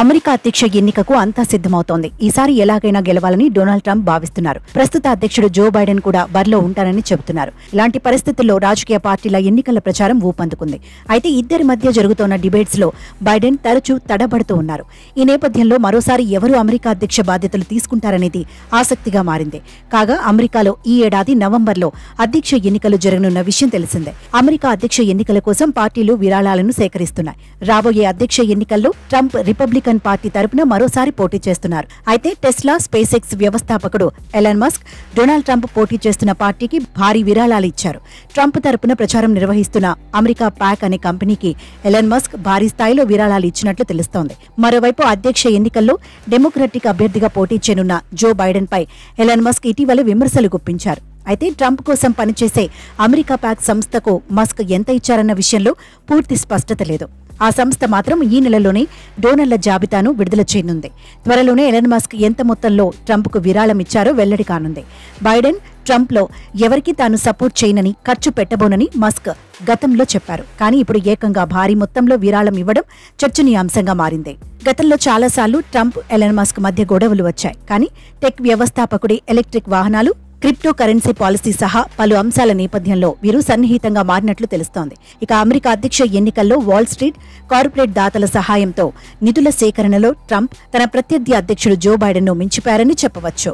America అధ్యక్ష ఎన్నికకు అంతా సిద్ధమవుతోంది. ఈసారి ఎలాగైనా గెలవాలని డొనాల్డ్ ట్రంప్ భావిస్తున్నారు. ప్రస్తుత అధ్యక్షుడు జో బైడెన్ కూడా బరిలో ఉంటారని చెబుతున్నారు. ఇలాంటి పరిస్థితుల్లో రాజకీయ పార్టీల ఎన్నికల ప్రచారం ఊపందుకుంది. అయితే ఇద్దరి మధ్య జరుగుతోన్న డిబేట్స్ లో బైడెన్ తరచూ తడబడుతూ ఉన్నారు. ఈ నేపథ్యంలో మరోసారి ఎవరు అమెరికా అధ్యక్ష బాధ్యతలు తీసుకుంటారనేది ఆసక్తిగా మారింది. కాగా అమెరికాలో ఈ ఏడాది నవంబర్లో అధ్యక్ష ఎన్నికలు జరగనున్న విషయం తెలిసిందే. అమెరికా అధ్యక్ష ఎన్నికల కోసం పార్టీలు విరాళాలను సేకరిస్తున్నాయి. రాబోయే అధ్యక్ష ఎన్నికల్లో ట్రంప్ రిపబ్లికన్ పార్టీ తరపున మరోసారి పోటీ చేస్తున్నారు. అయితే టెస్లా, స్పేస్ ఎక్స్ వ్యవస్థాపకుడు ఎలాన్ మస్క్ డొనాల్డ్ ట్రంప్ పోటీ చేస్తున్న పార్టీకి భారీ విరాళాలు ఇచ్చారు. ట్రంప్ తరపున ప్రచారం నిర్వహిస్తున్న అమెరికా ప్యాక్ అనే కంపెనీకి ఎలాన్ మస్క్ భారీ స్థాయిలో విరాళాలు ఇచ్చినట్లు తెలుస్తోంది. మరోవైపు అధ్యక్ష ఎన్నికల్లో డెమోక్రటిక్ అభ్యర్థిగా పోటీ చేయనున్న జో బైడెన్ పై ఎలాన్ మస్క్ ఇటీవల విమర్శలు గుప్పించారు. అయితే ట్రంప్ కోసం పనిచేసే అమెరికా ప్యాక్ సంస్థకు మస్క్ ఎంత ఇచ్చారన్న విషయంలో పూర్తి స్పష్టత లేదు. ఆ సంస్థ మాత్రం ఈ నెలలోనే డోనర్ల జాబితాను విడుదల చేయనుంది. త్వరలోనే ఎలాన్ మస్క్ ఎంత మొత్తంలో ట్రంప్కు విరాళం ఇచ్చారో వెల్లడి కానుంది. బైడెన్ ట్రంప్లో ఎవరికి తాను సపోర్ట్ చేయనని, ఖర్చు పెట్టబోనని మస్క్ గతంలో చెప్పారు. కానీ ఇప్పుడు ఏకంగా భారీ మొత్తంలో విరాళం ఇవ్వడం చర్చనీయాంశంగా మారింది. గతంలో చాలాసార్లు ట్రంప్, ఎలాన్ మస్క్ మధ్య గొడవలు వచ్చాయి. కానీ టెక్ వ్యవస్థాపకుడి ఎలక్ట్రిక్ వాహనాలు, క్రిప్టో కరెన్సీ పాలసీ సహా పలు అంశాల నేపథ్యంలో వీరు సన్నిహితంగా మారినట్లు తెలుస్తోంది. ఇక అమెరికా అధ్యక్ష ఎన్నికల్లో వాల్ స్ట్రీట్, కార్పొరేట్ దాతల సహాయంతో నిధుల సేకరణలో ట్రంప్ తన ప్రత్యర్థి అధ్యక్షుడు జో బైడెన్ను మించిపోయారని చెప్పవచ్చు.